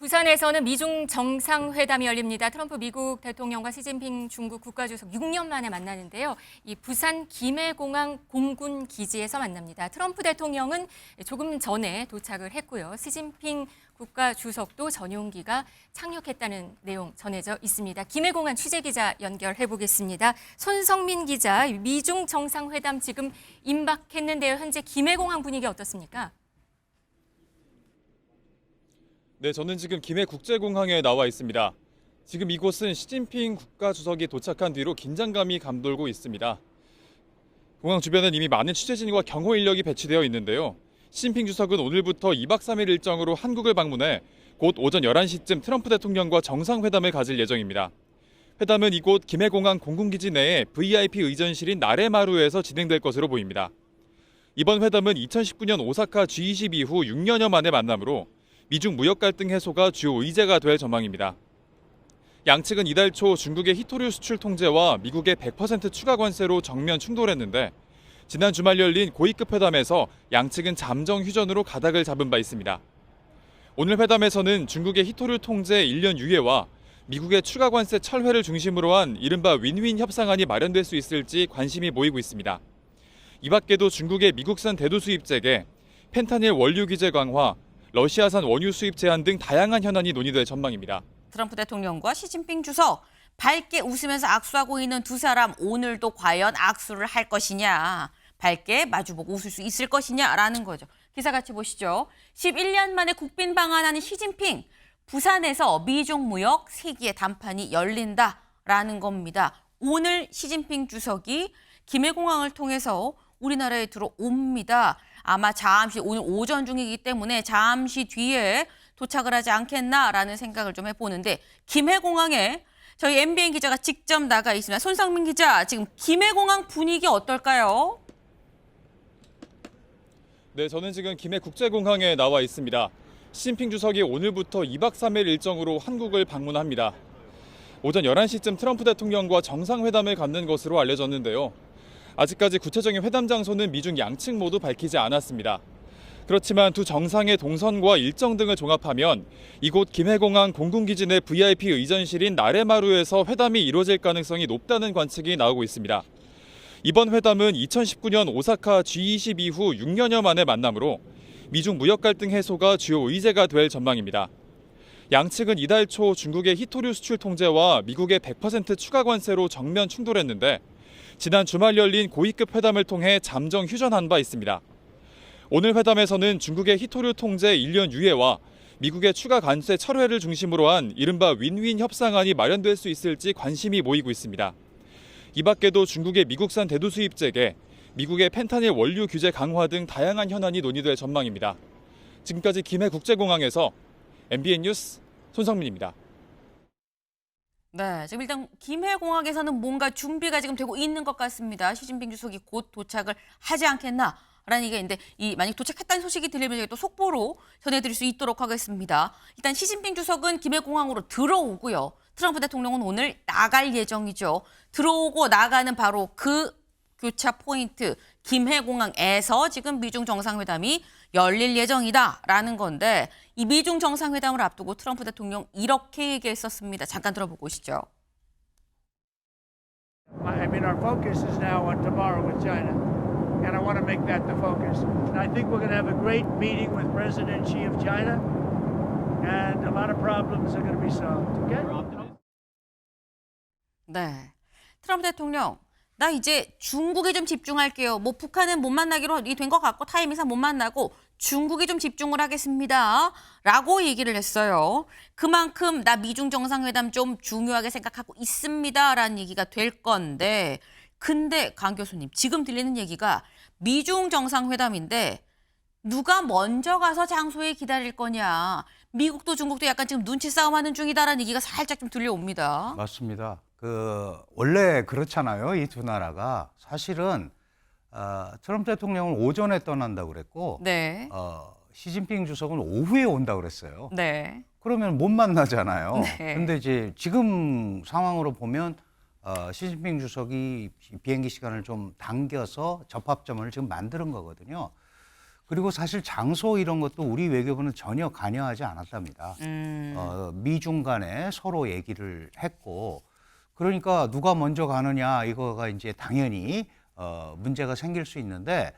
부산에서는 미중 정상회담이 열립니다. 트럼프 미국 대통령과 시진핑 중국 국가주석 6년 만에 만나는데요. 이 부산 김해공항 공군 기지에서 만납니다. 트럼프 대통령은 조금 전에 도착을 했고요. 시진핑 국가주석도 전용기가 착륙했다는 내용 전해져 있습니다. 김해공항 취재기자 연결해 보겠습니다. 손성민 기자, 미중 정상회담 지금 임박했는데요. 현재 김해공항 분위기 어떻습니까? 네, 저는 지금 김해국제공항에 나와 있습니다. 지금 이곳은 시진핑 국가주석이 도착한 뒤로 긴장감이 감돌고 있습니다. 공항 주변은 이미 많은 취재진과 경호 인력이 배치되어 있는데요. 시진핑 주석은 오늘부터 2박 3일 일정으로 한국을 방문해 곧 오전 11시쯤 트럼프 대통령과 정상회담을 가질 예정입니다. 회담은 이곳 김해공항 공군기지 내에 VIP 의전실인 나레마루에서 진행될 것으로 보입니다. 이번 회담은 2019년 오사카 G20 이후 6년여 만의 만남으로 미중 무역 갈등 해소가 주요 의제가 될 전망입니다. 양측은 이달 초 중국의 히토류 수출 통제와 미국의 100% 추가 관세로 정면 충돌했는데 지난 주말 열린 고위급 회담에서 양측은 잠정 휴전으로 가닥을 잡은 바 있습니다. 오늘 회담에서는 중국의 히토류 통제 1년 유예와 미국의 추가 관세 철회를 중심으로 한 이른바 윈윈 협상안이 마련될 수 있을지 관심이 모이고 있습니다. 이 밖에도 중국의 미국산 대두 수입 재개, 펜타닐 원료 규제 강화, 러시아산 원유 수입 제한 등 다양한 현안이 논의될 전망입니다. 트럼프 대통령과 시진핑 주석 밝게 웃으면서 악수하고 있는 두 사람 오늘도 과연 악수를 할 것이냐, 밝게 마주보고 웃을 수 있을 것이냐라는 거죠. 기사 같이 보시죠. 11년 만에 국빈 방한하는 시진핑, 부산에서 미중 무역 세기의 담판이 열린다라는 겁니다. 오늘 시진핑 주석이 김해공항을 통해서 우리나라에 들어옵니다. 아마 잠시 오늘 오전 중이기 때문에 잠시 뒤에 도착을 하지 않겠나라는 생각을 좀 해보는데 김해공항에 저희 MBN 기자가 직접 나가 있습니다. 손성민 기자, 지금 김해공항 분위기 어떨까요? 네, 저는 지금 김해국제공항에 나와 있습니다. 시진핑 주석이 오늘부터 2박 3일 일정으로 한국을 방문합니다. 오전 11시쯤 트럼프 대통령과 정상회담을 갖는 것으로 알려졌는데요. 아직까지 구체적인 회담 장소는 미중 양측 모두 밝히지 않았습니다. 그렇지만 두 정상의 동선과 일정 등을 종합하면 이곳 김해공항 공군기지 내 VIP 의전실인 나레마루에서 회담이 이루어질 가능성이 높다는 관측이 나오고 있습니다. 이번 회담은 2019년 오사카 G20 이후 6년여 만의 만남으로 미중 무역 갈등 해소가 주요 의제가 될 전망입니다. 양측은 이달 초 중국의 히토류 수출 통제와 미국의 100% 추가 관세로 정면 충돌했는데 지난 주말 열린 고위급 회담을 통해 잠정 휴전한 바 있습니다. 오늘 회담에서는 중국의 히토류 통제 1년 유예와 미국의 추가 관세 철회를 중심으로 한 이른바 윈윈 협상안이 마련될 수 있을지 관심이 모이고 있습니다. 이 밖에도 중국의 미국산 대두 수입 재개, 미국의 펜타닐 원료 규제 강화 등 다양한 현안이 논의될 전망입니다. 지금까지 김해국제공항에서 MBN 뉴스 손성민입니다. 네, 지금 일단 김해공항에서는 뭔가 준비가 지금 되고 있는 것 같습니다. 시진핑 주석이 곧 도착을 하지 않겠나라는 얘기인데 만약 도착했다는 소식이 들리면 저희 또 속보로 전해드릴 수 있도록 하겠습니다. 일단 시진핑 주석은 김해공항으로 들어오고요. 트럼프 대통령은 오늘 나갈 예정이죠. 들어오고 나가는 바로 그 교차 포인트 김해공항에서 지금 미중 정상회담이 열릴 예정이다라는 건데 이 미중 정상회담을 앞두고 트럼프 대통령 이렇게 얘기했었습니다. 잠깐 들어보고 오시죠. I mean, our focus is now on tomorrow with China, and I want to make that the focus. And I think we're going to have a great meeting with President Xi of China, and a lot of problems are going to be solved. Okay? 네, 트럼프 대통령 나 이제 중국에 좀 집중할게요. 뭐 북한은 못 만나기로 된 것 같고 타이밍상 못 만나고 중국에 좀 집중을 하겠습니다. 라고 얘기를 했어요. 그만큼 나 미중 정상회담 좀 중요하게 생각하고 있습니다. 라는 얘기가 될 건데 근데 강 교수님 지금 들리는 얘기가 미중 정상회담인데 누가 먼저 가서 장소에 기다릴 거냐. 미국도 중국도 약간 지금 눈치 싸움하는 중이다라는 얘기가 살짝 좀 들려옵니다. 맞습니다. 원래 그렇잖아요. 이 두 나라가 사실은 트럼프 대통령은 오전에 떠난다고 그랬고 네. 시진핑 주석은 오후에 온다고 그랬어요. 네. 그러면 못 만나잖아요. 네. 근데 이제 지금 상황으로 보면 시진핑 주석이 비행기 시간을 좀 당겨서 접합점을 지금 만드는 거거든요. 그리고 사실 장소 이런 것도 우리 외교부는 전혀 관여하지 않았답니다. 미중 간에 서로 얘기를 했고, 그러니까 누가 먼저 가느냐 이거가 이제 당연히 문제가 생길 수 있는데,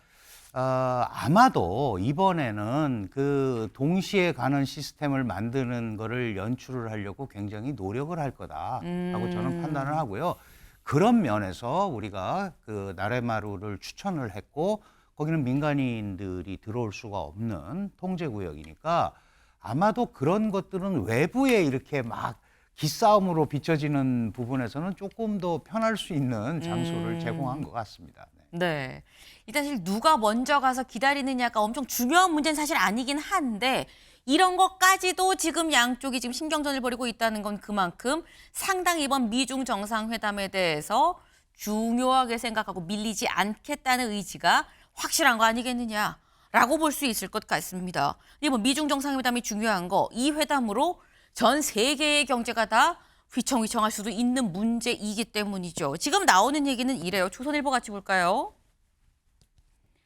아마도 이번에는 그 동시에 가는 시스템을 만드는 거를 연출을 하려고 굉장히 노력을 할 거다라고 저는 판단을 하고요. 그런 면에서 우리가 그 나레마루를 추천을 했고, 거기는 민간인들이 들어올 수가 없는 통제구역이니까 아마도 그런 것들은 외부에 이렇게 막 기싸움으로 비춰지는 부분에서는 조금 더 편할 수 있는 장소를 제공한 것 같습니다. 네. 네. 일단 사실 누가 먼저 가서 기다리느냐가 엄청 중요한 문제는 사실 아니긴 한데 이런 것까지도 지금 양쪽이 지금 신경전을 벌이고 있다는 건 그만큼 상당히 이번 미중 정상회담에 대해서 중요하게 생각하고 밀리지 않겠다는 의지가 확실한 거 아니겠느냐라고 볼 수 있을 것 같습니다. 이번 미중 정상회담이 중요한 거, 이 회담으로 전 세계의 경제가 다 휘청휘청할 수도 있는 문제이기 때문이죠. 지금 나오는 얘기는 이래요. 조선일보 같이 볼까요?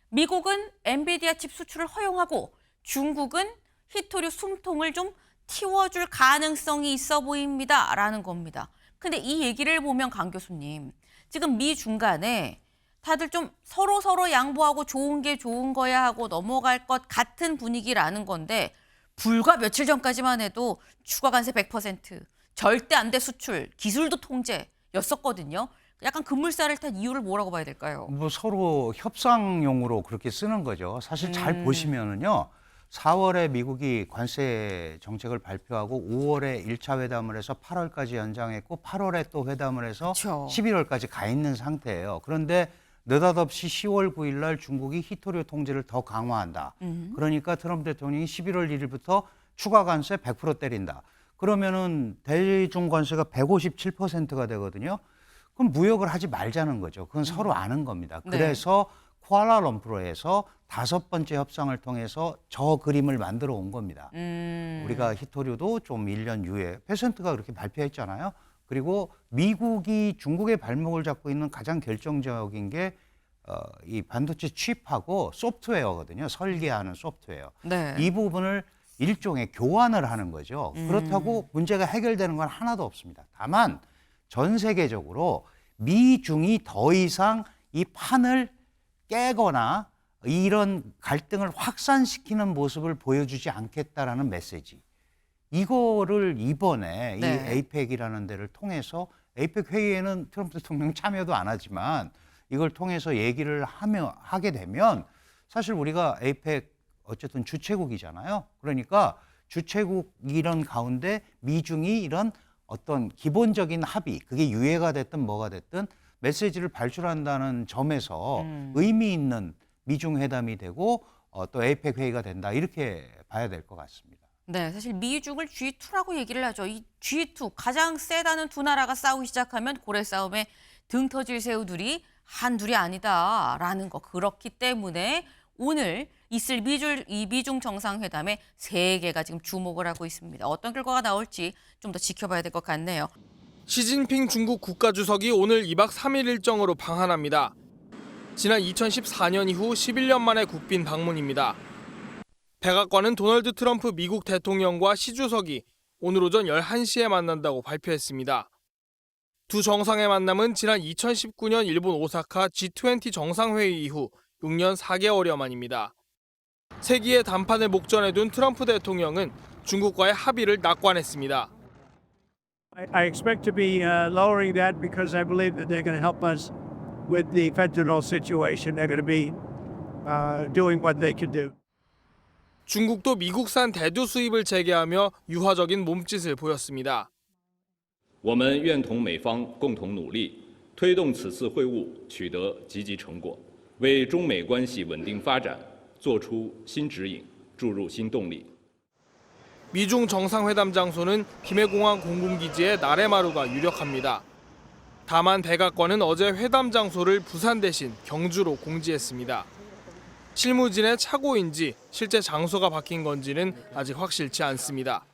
미국은 엔비디아 칩 수출을 허용하고 중국은 히토류 숨통을 좀 틔워줄 가능성이 있어 보입니다라는 겁니다. 근데 이 얘기를 보면 강 교수님, 지금 미중 간에 다들 좀 서로 양보하고 좋은 게 좋은 거야 하고 넘어갈 것 같은 분위기라는 건데 불과 며칠 전까지만 해도 추가 관세 100%, 절대 안 돼 수출, 기술도 통제였었거든요. 약간 급물살을 탄 이유를 뭐라고 봐야 될까요? 뭐 서로 협상용으로 그렇게 쓰는 거죠. 사실 잘 보시면은요. 4월에 미국이 관세 정책을 발표하고 5월에 1차 회담을 해서 8월까지 연장했고 8월에 또 회담을 해서 그쵸. 11월까지 가 있는 상태예요. 그런데 느닷없이 10월 9일 날 중국이 히토류 통제를 더 강화한다. 그러니까 트럼프 대통령이 11월 1일부터 추가 관세 100% 때린다. 그러면은 대중 관세가 157%가 되거든요. 그럼 무역을 하지 말자는 거죠. 그건 서로 아는 겁니다. 네. 그래서 쿠알라룸푸르에서 5번째 협상을 통해서 저 그림을 만들어 온 겁니다. 우리가 히토류도 좀 1년 유예, 페센트가 그렇게 발표했잖아요. 그리고 미국이 중국의 발목을 잡고 있는 가장 결정적인 게 이 반도체 칩하고 소프트웨어거든요. 설계하는 소프트웨어. 네. 이 부분을 일종의 교환을 하는 거죠. 그렇다고 문제가 해결되는 건 하나도 없습니다. 다만 전 세계적으로 미중이 더 이상 이 판을 깨거나 이런 갈등을 확산시키는 모습을 보여주지 않겠다라는 메시지. 이거를 이번에 이 네. 에이펙이라는 데를 통해서 에이펙 회의에는 트럼프 대통령 참여도 안 하지만 이걸 통해서 얘기를 하게 되면 사실 우리가 에이펙 어쨌든 주최국이잖아요. 그러니까 주최국 이런 가운데 미중이 이런 어떤 기본적인 합의, 그게 유예가 됐든 뭐가 됐든 메시지를 발출한다는 점에서 의미 있는 미중 회담이 되고 또 에이펙 회의가 된다. 이렇게 봐야 될 것 같습니다. 네, 사실 미중을 G2라고 얘기를 하죠. 이 G2, 가장 세다는 두 나라가 싸우기 시작하면 고래 싸움에 등 터질 새우들이 한둘이 아니다라는 거. 그렇기 때문에 오늘 있을 미중 정상회담에 세계가 지금 주목을 하고 있습니다. 어떤 결과가 나올지 좀 더 지켜봐야 될 것 같네요. 시진핑 중국 국가주석이 오늘 2박 3일 일정으로 방한합니다. 지난 2014년 이후 11년 만에 국빈 방문입니다. 백악관은 도널드 트럼프 미국 대통령과 시 주석이 오늘 오전 11시에 만난다고 발표했습니다. 두 정상의 만남은 지난 2019년 일본 오사카 G20 정상회의 이후 6년 4개월여 만입니다. 세기의談판을 목전에 둔 트럼프 대통령은 중국과의 합의를 낙관했습니다. I expect to be lowering that because I believe that they're going to help us with the fentanyl situation. They're going to be doing what they can do. 중국도 미국산 대두 수입을 재개하며 유화적인 몸짓을 보였습니다. 我们愿同美方共同努力，推动此次会晤取得积极成果，为中美关系稳定发展做出新指引，注入新动力。 미중 정상회담 장소는 김해공항 공군기지의 나레마루가 유력합니다. 다만 백악관은 어제 회담 장소를 부산 대신 경주로 공지했습니다. 실무진의 착오인지 실제 장소가 바뀐 건지는 아직 확실치 않습니다.